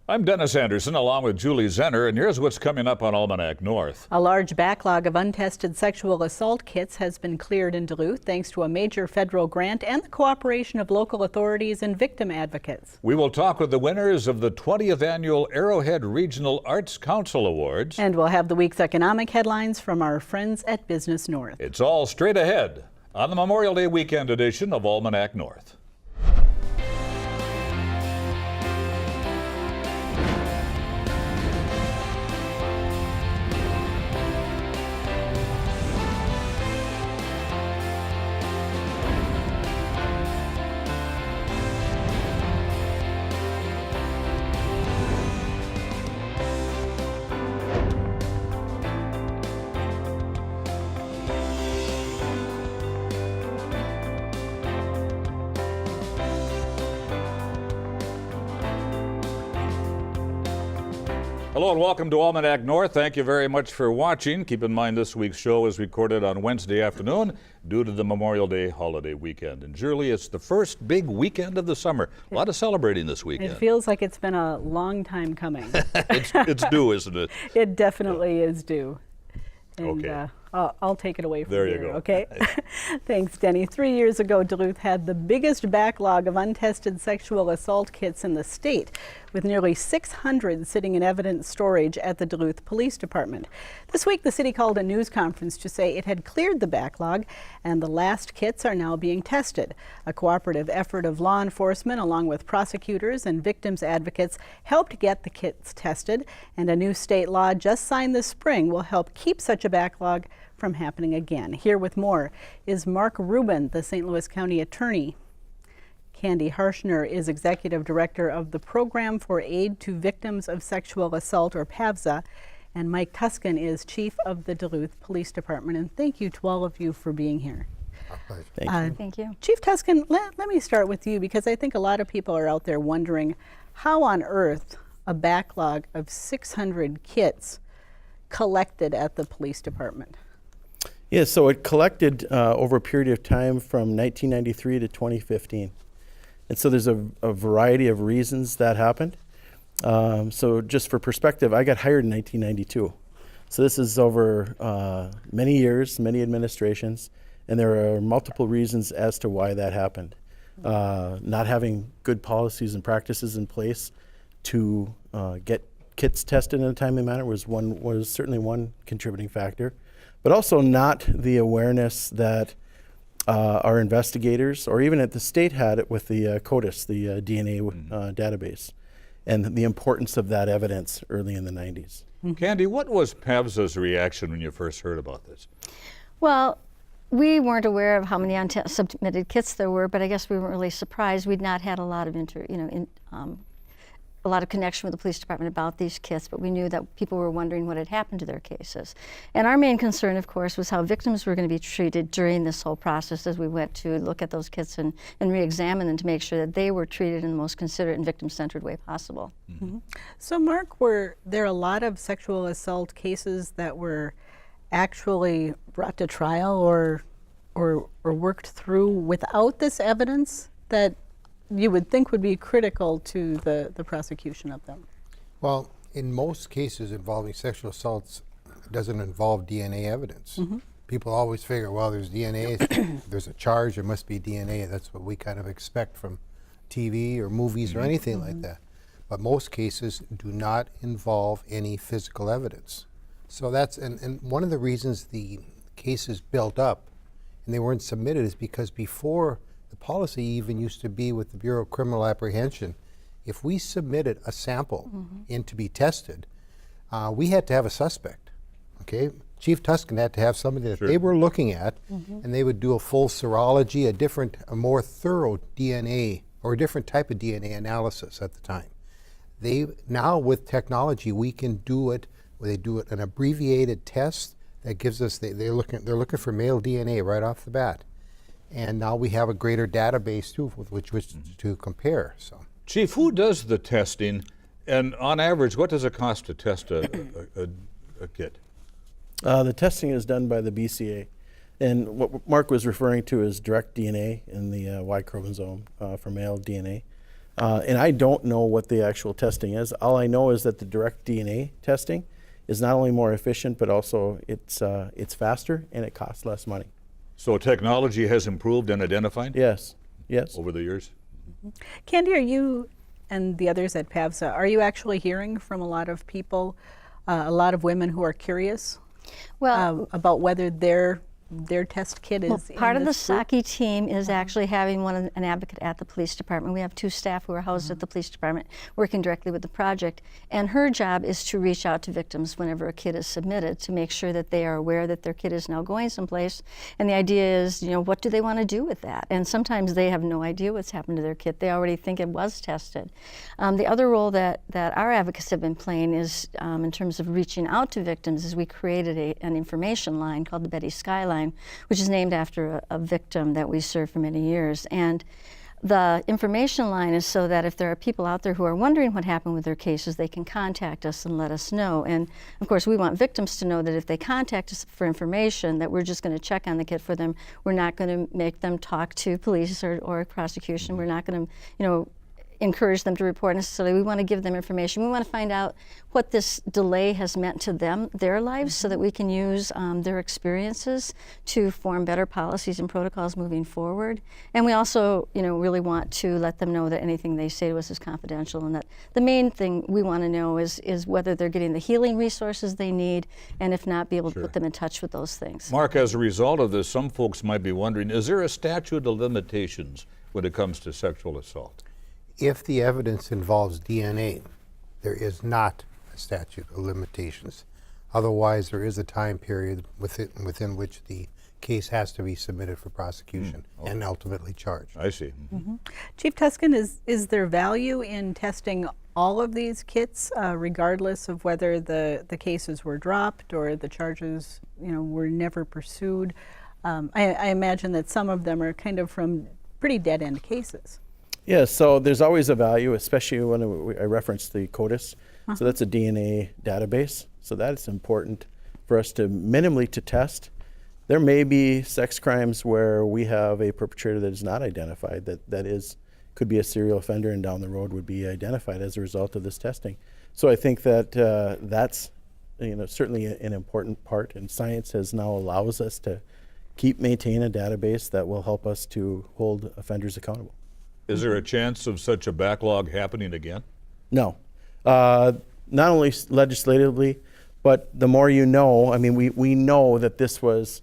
I'm Dennis Anderson along with Julie Zenner, and here's what's coming up on Almanac North. A large backlog of untested sexual assault kits has been cleared in Duluth thanks to a major federal grant and the cooperation of local authorities and victim advocates. We will talk with the winners of the 20th Annual Arrowhead Regional Arts Council Awards. And we'll have the week's economic headlines from our friends at Business North. It's all straight ahead on the Memorial Day weekend edition of Almanac North. Hello and welcome to Almanac North. Thank you very much for watching. Keep in mind this week's show is recorded on Wednesday afternoon due to the Memorial Day holiday weekend. And Julie, it's the first big weekend of the summer. A lot of celebrating this weekend. It feels like it's been a long time coming. it's due, isn't it? It definitely is due. And, okay. I'll take it away from there you here, go. Okay? Thanks, Denny. 3 years ago, Duluth had the biggest backlog of untested sexual assault kits in the state, with nearly 600 sitting in evidence storage at the Duluth Police Department. This week, the city called a news conference to say it had cleared the backlog, and the last kits are now being tested. A cooperative effort of law enforcement, along with prosecutors and victims advocates, helped get the kits tested, and a new state law just signed this spring will help keep such a backlog from happening again. Here with more is Mark Rubin, the St. Louis County Attorney. Candy Harshner is Executive Director of the Program for Aid to Victims of Sexual Assault, or PAVSA, and Mike Tusken is Chief of the Duluth Police Department. And thank you to all of you for being here. Thank you. Thank you. Chief Tusken, let me start with you, because I think a lot of people are out there wondering how on earth a backlog of 600 kits collected at the police department. Yeah, so it collected over a period of time from 1993 to 2015. And so there's a variety of reasons that happened. So just for perspective, I got hired in 1992. So this is over many years, many administrations, and there are multiple reasons as to why that happened. Not having good policies and practices in place to get kits tested in a timely manner was certainly one contributing factor, but also not the awareness that our investigators, or even at the state, had it with the CODIS, the DNA database, and the importance of that evidence early in the 90s. Candy, what was PAVSA's reaction when you first heard about this? Well, we weren't aware of how many submitted kits there were, but I guess we weren't really surprised. We'd not had a lot of a lot of connection with the police department about these kits, but we knew that people were wondering what had happened to their cases. And our main concern, of course, was how victims were going to be treated during this whole process as we went to look at those kits and re-examine them to make sure that they were treated in the most considerate and victim-centered way possible. Mm-hmm. So, Mark, were there a lot of sexual assault cases that were actually brought to trial or worked through without this evidence that you would think would be critical to the prosecution of them? Well, in most cases involving sexual assaults, it doesn't involve DNA evidence. Mm-hmm. People always figure, well, there's DNA, there's a charge, there must be DNA. That's what we kind of expect from TV or movies or anything like that. But most cases do not involve any physical evidence. So that's, and one of the reasons the cases built up and they weren't submitted is because before, the policy even used to be with the Bureau of Criminal Apprehension, if we submitted a sample in to be tested, we had to have a suspect, okay? Chief Tusken had to have somebody that they were looking at, and they would do a full serology, a more thorough DNA, or a different type of DNA analysis at the time. Now with technology, we can do it, where they do it an abbreviated test that gives us, they're looking for male DNA right off the bat. And now we have a greater database too with which to compare. So, Chief, who does the testing, and on average, what does it cost to test a kit? The testing is done by the BCA, and what Mark was referring to is direct DNA in the Y chromosome for male DNA. And I don't know what the actual testing is. All I know is that the direct DNA testing is not only more efficient, but also it's faster and it costs less money. So technology has improved and identified Yes, yes. over the years? Candy, are you and the others at PAVSA, are you actually hearing from a lot of people, a lot of women who are curious about whether their test kit is Part in of the this group? Saki team is actually having an advocate at the police department. We have 2 staff who are housed at the police department working directly with the project. And her job is to reach out to victims whenever a kit is submitted to make sure that they are aware that their kit is now going someplace. And the idea is, what do they want to do with that? And sometimes they have no idea what's happened to their kit. They already think it was tested. The other role that our advocates have been playing is, in terms of reaching out to victims, is we created an information line called the Betty Skyline, which is named after a victim that we served for many years. And the information line is so that if there are people out there who are wondering what happened with their cases, they can contact us and let us know. And of course, we want victims to know that if they contact us for information, that we're just going to check on the kit for them. We're not going to make them talk to police or prosecution. We're not going to, encourage them to report necessarily. We want to give them information. We want to find out what this delay has meant to them, their lives, so that we can use their experiences to form better policies and protocols moving forward. And we also, really want to let them know that anything they say to us is confidential, and that the main thing we want to know is whether they're getting the healing resources they need, and if not, be able to put them in touch with those things. Mark, as a result of this, some folks might be wondering, is there a statute of limitations when it comes to sexual assault? If the evidence involves DNA, there is not a statute of limitations. Otherwise, there is a time period within which the case has to be submitted for prosecution and ultimately charged. I see. Chief Tusken, is there value in testing all of these kits, regardless of whether the cases were dropped or the charges, were never pursued? I imagine that some of them are kind of from pretty dead-end cases. Yeah, so there's always a value, especially when I referenced the CODIS. So that's a DNA database. So that's important for us to minimally to test. There may be sex crimes where we have a perpetrator that is not identified, that could be a serial offender and down the road would be identified as a result of this testing. So I think that that's certainly an important part, and science has now allows us to maintain a database that will help us to hold offenders accountable. Is there a chance of such a backlog happening again? No. Not only legislatively, but the more you know, we know that this was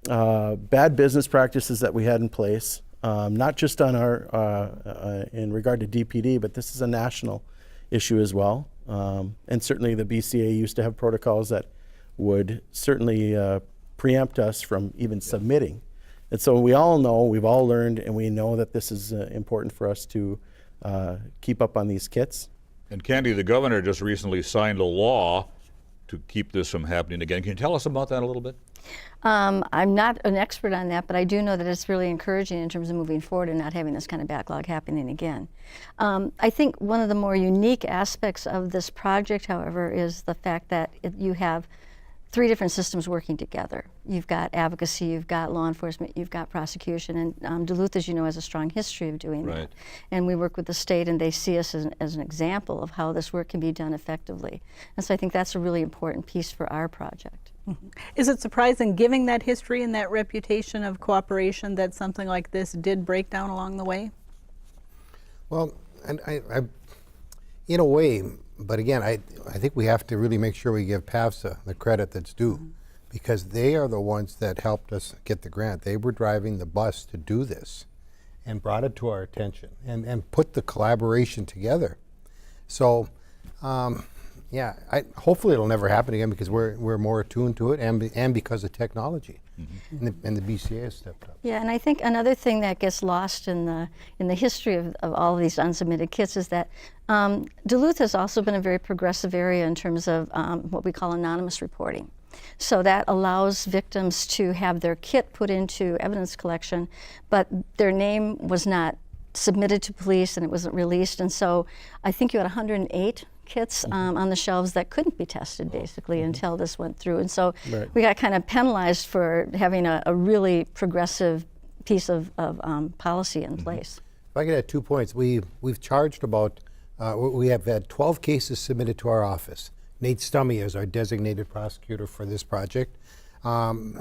bad business practices that we had in place, not just on our, in regard to DPD, but this is a national issue as well. And certainly the BCA used to have protocols that would certainly preempt us from even submitting. And so we all know, we've all learned, and we know that this is important for us to keep up on these kits. And Candy, the governor just recently signed a law to keep this from happening again. Can you tell us about that a little bit? I'm not an expert on that, but I do know that it's really encouraging in terms of moving forward and not having this kind of backlog happening again. I think one of the more unique aspects of this project, however, is the fact that you have 3 different systems working together. You've got advocacy, you've got law enforcement, you've got prosecution, and Duluth, as you know, has a strong history of doing that. And we work with the state, and they see us as an example of how this work can be done effectively. And so I think that's a really important piece for our project. Is it surprising, given that history and that reputation of cooperation, that something like this did break down along the way? Well, and I in a way, but again, I think we have to really make sure we give PAVSA the credit that's due, because they are the ones that helped us get the grant. They were driving the bus to do this and brought it to our attention and put the collaboration together. So, yeah, hopefully it'll never happen again, because we're more attuned to it, and because of technology. And the BCA has stepped up. Yeah, and I think another thing that gets lost in the history of all of these unsubmitted kits is that Duluth has also been a very progressive area in terms of what we call anonymous reporting. So that allows victims to have their kit put into evidence collection, but their name was not submitted to police and it wasn't released. And so I think you had 108 kits on the shelves that couldn't be tested, basically, until this went through. And so we got kind of penalized for having a really progressive piece of policy in place. If I could add 2 points, we've charged about, we have had 12 cases submitted to our office. Nate Stummy is our designated prosecutor for this project.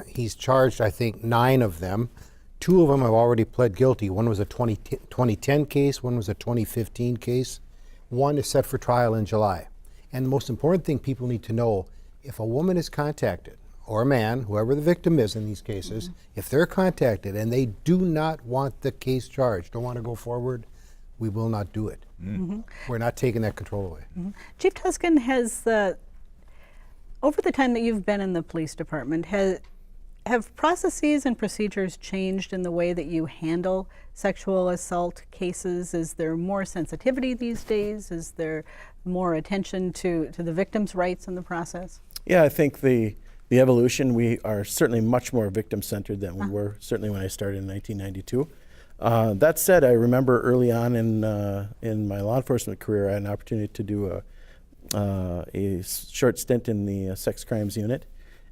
He's charged, I think, 9 of them. 2 of them have already pled guilty. One was a 2010 case, one was a 2015 case. One is set for trial in July. And the most important thing people need to know, if a woman is contacted, or a man, whoever the victim is in these cases, if they're contacted and they do not want the case charged, don't want to go forward, we will not do it. We're not taking that control away. Chief Tusken, has over the time that you've been in the police department, have processes and procedures changed in the way that you handle sexual assault cases? Is there more sensitivity these days? Is there more attention to the victim's rights in the process? Yeah, I think the evolution, we are certainly much more victim-centered than we were, certainly when I started in 1992. That said, I remember early on in my law enforcement career, I had an opportunity to do a short stint in the sex crimes unit.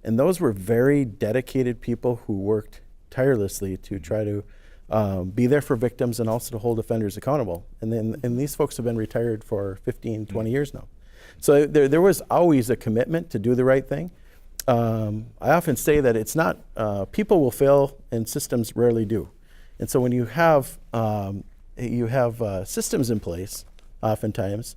And those were very dedicated people who worked tirelessly to try to be there for victims and also to hold offenders accountable. And these folks have been retired for 15, 20 years now. So there was always a commitment to do the right thing. I often say that it's not, people will fail and systems rarely do. And so when you have systems in place, oftentimes,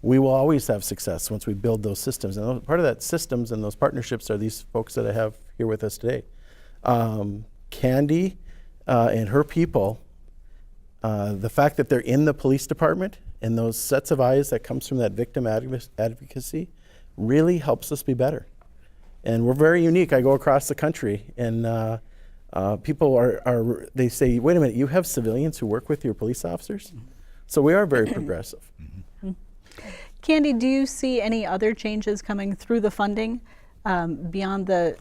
we will always have success once we build those systems. And part of that systems and those partnerships are these folks that I have here with us today. Candy and her people, the fact that they're in the police department and those sets of eyes that comes from that victim advocacy really helps us be better. And we're very unique. I go across the country and people they say, wait a minute, you have civilians who work with your police officers? So we are very progressive. Candy, do you see any other changes coming through the funding beyond the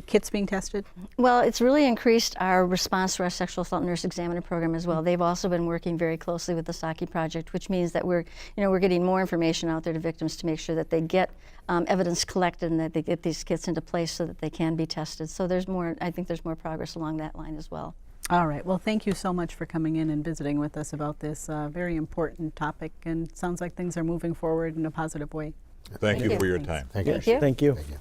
kits being tested? Well, it's really increased our response to our sexual assault nurse examiner program as well. They've also been working very closely with the Saki project, which means that we're getting more information out there to victims to make sure that they get evidence collected and that they get these kits into place so that they can be tested. So I think there's more progress along that line as well. All right. Well, thank you so much for coming in and visiting with us about this very important topic. And it sounds like things are moving forward in a positive way. Thank you for your Thanks. time. Thank you. Thank you. Thank you. Thank you.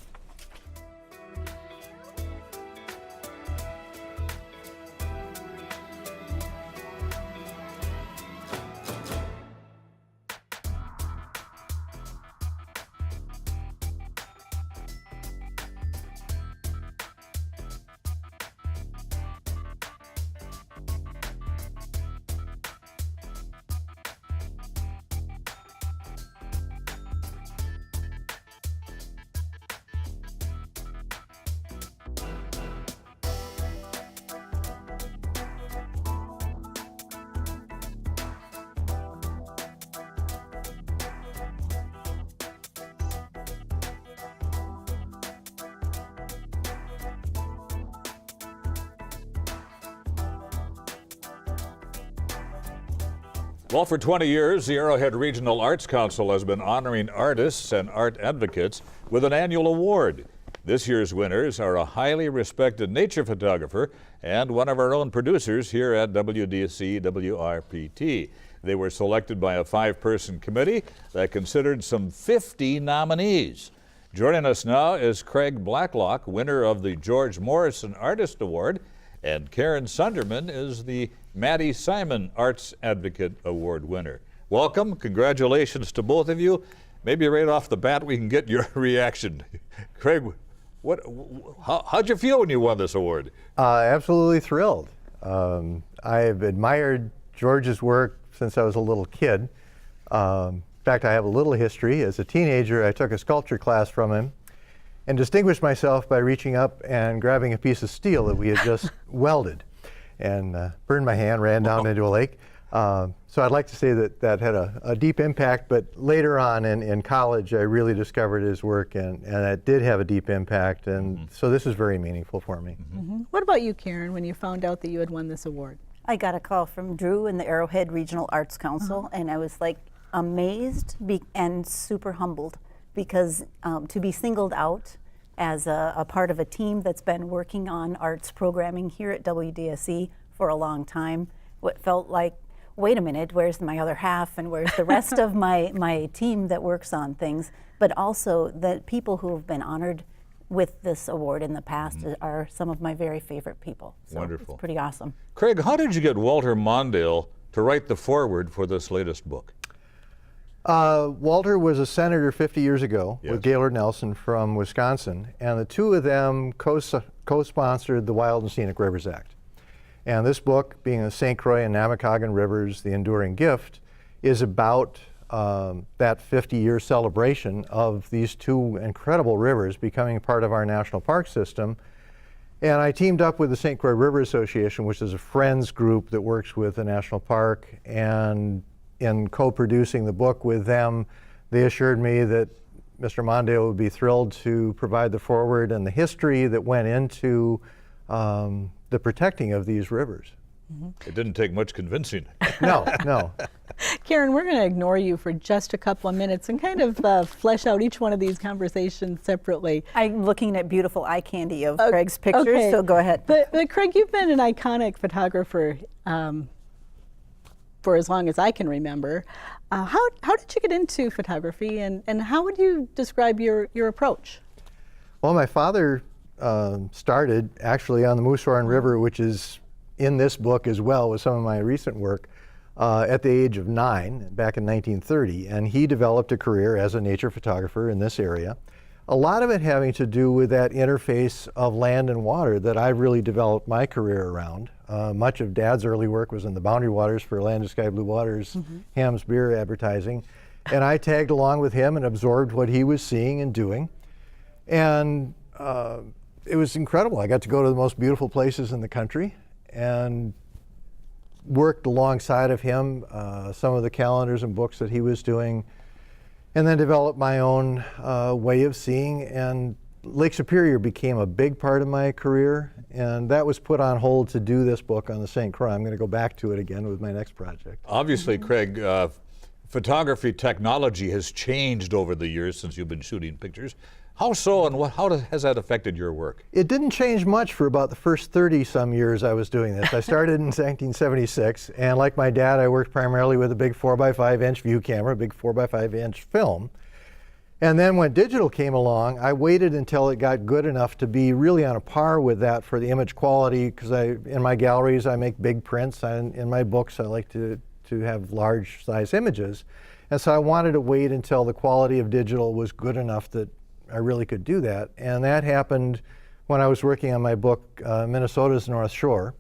Well, for 20 years, the Arrowhead Regional Arts Council has been honoring artists and art advocates with an annual award. This year's winners are a highly respected nature photographer and one of our own producers here at WDSE WRPT. They were selected by a 5-person committee that considered some 50 nominees. Joining us now is Craig Blacklock, winner of the George Morrison Artist Award, and Karen Sunderman is the Maddie Simon Arts Advocate Award winner. Welcome, congratulations to both of you. Maybe right off the bat we can get your reaction. Craig, how'd you feel when you won this award? Absolutely thrilled. I've admired George's work since I was a little kid. In fact, I have a little history. As a teenager, I took a sculpture class from him and distinguished myself by reaching up and grabbing a piece of steel that we had just welded and burned my hand, ran down into a lake. So I'd like to say that had a deep impact, but later on in college, I really discovered his work and it did have a deep impact, and so this is very meaningful for me. What about you, Karen, when you found out that you had won this award? I got a call from Drew in the Arrowhead Regional Arts Council, and I was like amazed and super humbled because to be singled out as a part of a team that's been working on arts programming here at WDSE for a long time, what felt like wait a minute, where's my other half and where's the rest of my team that works on things? But also the people who have been honored with this award in the past are some of my very favorite people. So Wonderful. It's pretty awesome. Craig, how did you get Walter Mondale to write the foreword for this latest book? Walter was a senator 50 years ago Yes. with Gaylord Nelson from Wisconsin, and the two of them co-sponsored the Wild and Scenic Rivers Act. And this book, being the St. Croix and Namakagon Rivers, The Enduring Gift, is about that 50-year celebration of these two incredible rivers becoming part of our national park system. And I teamed up with the St. Croix River Association, which is a friends group that works with the national park, and in co-producing the book with them, they assured me that Mr. Mondale would be thrilled to provide the foreword and the history that went into the protecting of these rivers. It didn't take much convincing. No, no. Karen, we're going to ignore you for just a couple of minutes and kind of flesh out each one of these conversations separately. I'm looking at beautiful eye candy of Craig's pictures, so go ahead. But Craig, you've been an iconic photographer for as long as I can remember. How did you get into photography, and how would you describe your approach? Well, my father started actually on the Moosehorn River, which is in this book as well with some of my recent work, at the age of 9, back in 1930, and he developed a career as a nature photographer in this area. A lot of it having to do with that interface of land and water that I really developed my career around. Much of Dad's early work was in the boundary waters for Land of Sky Blue Waters, Ham's beer advertising, and I tagged along with him and absorbed what he was seeing and doing. And it was incredible. I got to go to the most beautiful places in the country and worked alongside of him some of the calendars and books that he was doing, and then developed my own way of seeing. And Lake Superior became a big part of my career, and that was put on hold to do this book on the St. Croix. I'm going to go back to it again with my next project. Obviously, Craig, photography technology has changed over the years since you've been shooting pictures. How so, and how has that affected your work? It didn't change much for about the first 30-some years I was doing this. I started in 1976, and like my dad, I worked primarily with a big 4x5-inch view camera, a big 4x5-inch film. And then when digital came along, I waited until it got good enough to be really on a par with that for the image quality, because in my galleries I make big prints, and in my books I like to have large size images. And so I wanted to wait until the quality of digital was good enough that I really could do that. And that happened when I was working on my book, Minnesota's North Shore.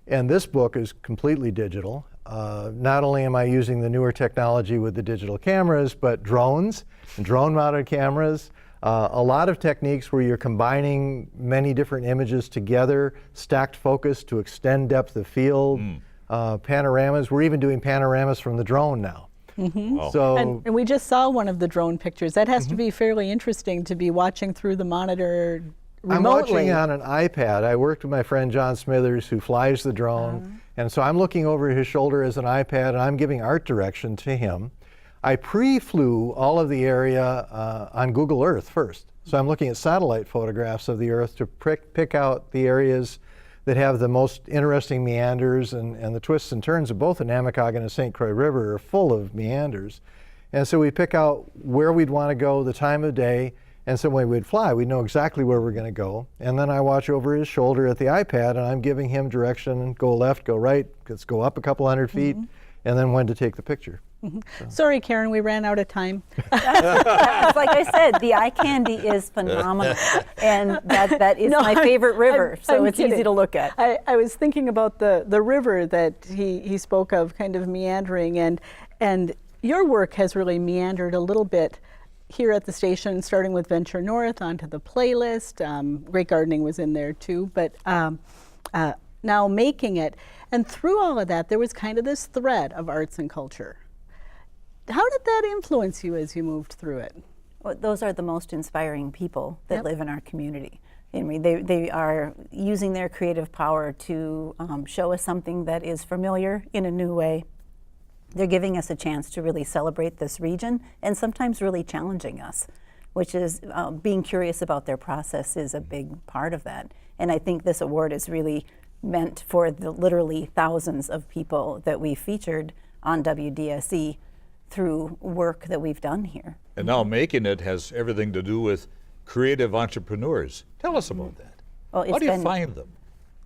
And this book is completely digital. Not only am I using the newer technology with the digital cameras, but drones and drone-mounted cameras. A lot of techniques where you're combining many different images together, stacked focus to extend depth of field, panoramas. We're even doing panoramas from the drone now. Wow. So, And we just saw one of the drone pictures. That has to be fairly interesting to be watching through the monitor remotely. I'm watching on an iPad. I worked with my friend John Smithers, who flies the drone, and so I'm looking over his shoulder as an iPad, and I'm giving art direction to him. I pre-flew all of the area on Google Earth first. So I'm looking at satellite photographs of the Earth to pick out the areas that have the most interesting meanders, and the twists and turns of both the Namakagon and St. Croix River are full of meanders. And so we pick out where we'd want to go, the time of day, and so when we'd fly, we'd know exactly where we're going to go. And then I watch over his shoulder at the iPad, and I'm giving him direction, go left, go right, let's go up a couple hundred feet, and then when to take the picture. Sorry, Karen, we ran out of time. Like I said, the eye candy is phenomenal, and that is my favorite river, so it's easy to look at. I was thinking about the river that he spoke of, kind of meandering, and your work has really meandered a little bit here at the station, starting with Venture North onto the playlist. Great Gardening was in there too, but now making it. And through all of that, there was kind of this thread of arts and culture. How did that influence you as you moved through it? Well, those are the most inspiring people that live in our community. I mean, they are using their creative power to show us something that is familiar in a new way. They're giving us a chance to really celebrate this region, and sometimes really challenging us, which is being curious about their process is a big part of that. And I think this award is really meant for the literally thousands of people that we featured on WDSE through work that we've done here. And now making it has everything to do with creative entrepreneurs. Tell us about that. Well, How do you find them?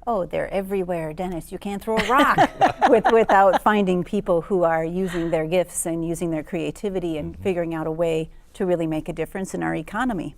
Oh, they're everywhere, Dennis. You can't throw a rock without finding people who are using their gifts and using their creativity and figuring out a way to really make a difference in our economy.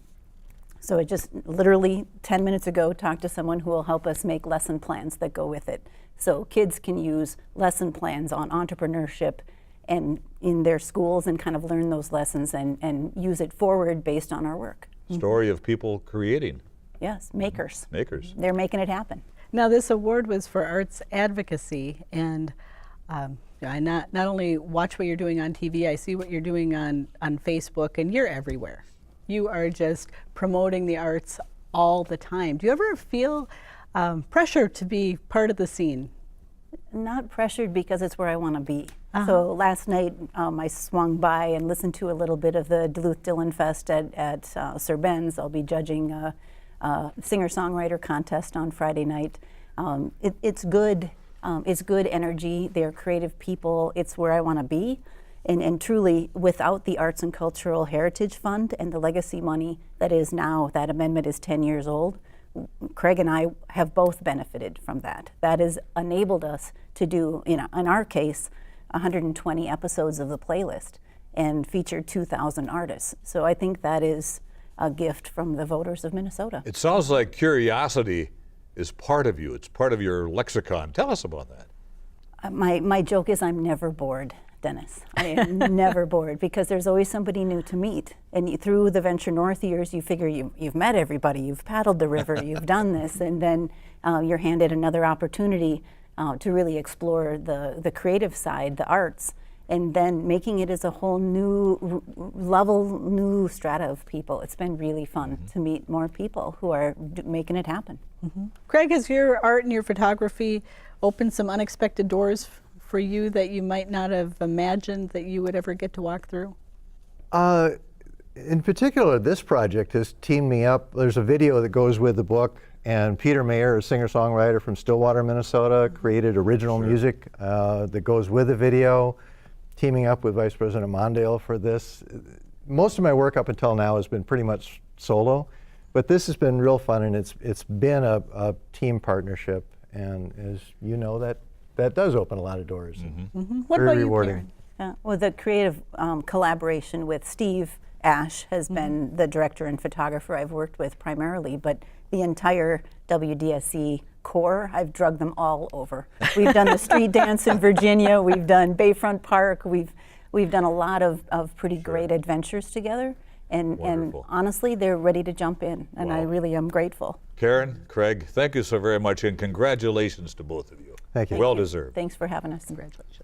So I just literally 10 minutes ago talked to someone who will help us make lesson plans that go with it. So kids can use lesson plans on entrepreneurship and in their schools and kind of learn those lessons and use it forward based on our work. Story of people creating. Yes, makers. Makers. They're making it happen. Now, this award was for arts advocacy, and I not only watch what you're doing on TV, I see what you're doing on Facebook, and you're everywhere. You are just promoting the arts all the time. Do you ever feel pressure to be part of the scene? Not pressured because it's where I want to be. So last night I swung by and listened to a little bit of the Duluth Dylan Fest at Sir Ben's. I'll be judging a singer-songwriter contest on Friday night. It's good. It's good energy. They're creative people. It's where I want to be. And truly, without the Arts and Cultural Heritage Fund and the legacy money that is now, that amendment is 10 years old, Craig and I have both benefited from that. That has enabled us to do, in our case, 120 episodes of the playlist and feature 2,000 artists. So I think that is a gift from the voters of Minnesota. It sounds like curiosity is part of you. It's part of your lexicon. Tell us about that. My joke is I'm never bored, Dennis. I am never bored because there's always somebody new to meet. And through the Venture North years, you figure you've met everybody, you've paddled the river, you've done this, and then you're handed another opportunity to really explore the creative side, the arts, and then making it as a whole new level, new strata of people. It's been really fun to meet more people who are making it happen. Craig, has your art and your photography opened some unexpected doors for you that you might not have imagined that you would ever get to walk through? In particular, this project has teamed me up. There's a video that goes with the book, and Peter Mayer, a singer-songwriter from Stillwater, Minnesota, created original music that goes with the video, teaming up with Vice President Mondale for this. Most of my work up until now has been pretty much solo, but this has been real fun, and it's been a team partnership, and as you know, that does open a lot of doors. What Very about rewarding. you, Karen? Well, the creative collaboration with Steve Ash has been the director and photographer I've worked with primarily, but the entire WDSE core, I've drugged them all over. We've done the street dance in Virginia, we've done Bayfront Park, we've done a lot of pretty great adventures together, and honestly, they're ready to jump in, and I really am grateful. Karen, Craig, thank you so very much, and congratulations to both of you. Thank you. Well deserved. Thanks for having us. Congratulations.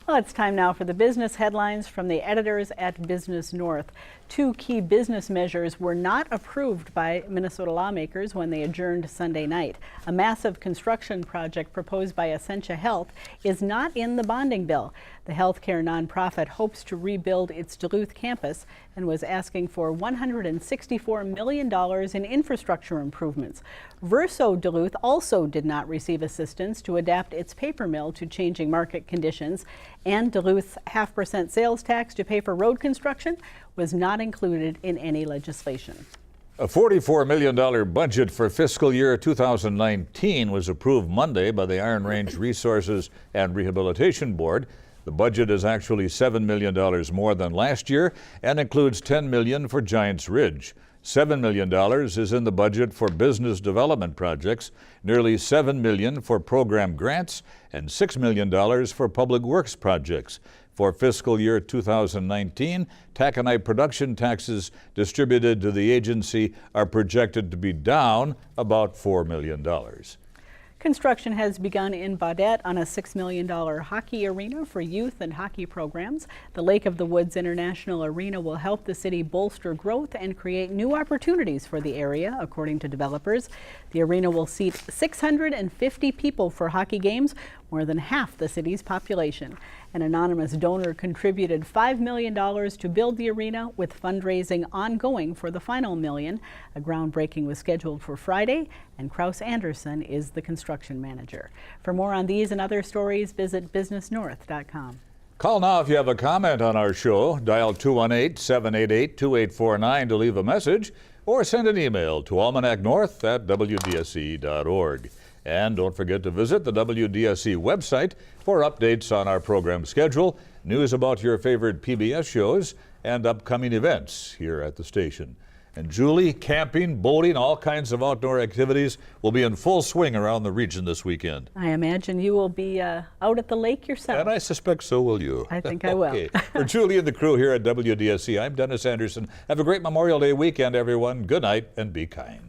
Well, it's time now for the business headlines from the editors at Business North. Two key business measures were not approved by Minnesota lawmakers when they adjourned Sunday night. A massive construction project proposed by Essentia Health is not in the bonding bill. The healthcare nonprofit hopes to rebuild its Duluth campus and was asking for $164 million in infrastructure improvements. Verso Duluth also did not receive assistance to adapt its paper mill to changing market conditions, and Duluth's 0.5% sales tax to pay for road construction was not included in any legislation. A $44 million budget for fiscal year 2019 was approved Monday by the Iron Range Resources and Rehabilitation Board. The budget is actually $7 million more than last year and includes $10 million for Giants Ridge. $7 million is in the budget for business development projects, nearly $7 million for program grants, and $6 million for public works projects. For fiscal year 2019, taconite production taxes distributed to the agency are projected to be down about $4 million. Construction has begun in Baudette on a $6 million hockey arena for youth and hockey programs. The Lake of the Woods International Arena will help the city bolster growth and create new opportunities for the area, according to developers. The arena will seat 650 people for hockey games, more than half the city's population. An anonymous donor contributed $5 million to build the arena, with fundraising ongoing for the final $1 million. A groundbreaking was scheduled for Friday, and Kraus Anderson is the construction manager. For more on these and other stories, visit businessnorth.com. Call now if you have a comment on our show. Dial 218-788-2849 to leave a message, or send an email to almanacnorth@wdse.org. And don't forget to visit the WDSE website for updates on our program schedule, news about your favorite PBS shows, and upcoming events here at the station. And Julie, camping, boating, all kinds of outdoor activities will be in full swing around the region this weekend. I imagine you will be out at the lake yourself. And I suspect so will you. I think I will. Okay. For Julie and the crew here at WDSE, I'm Dennis Anderson. Have a great Memorial Day weekend, everyone. Good night and be kind.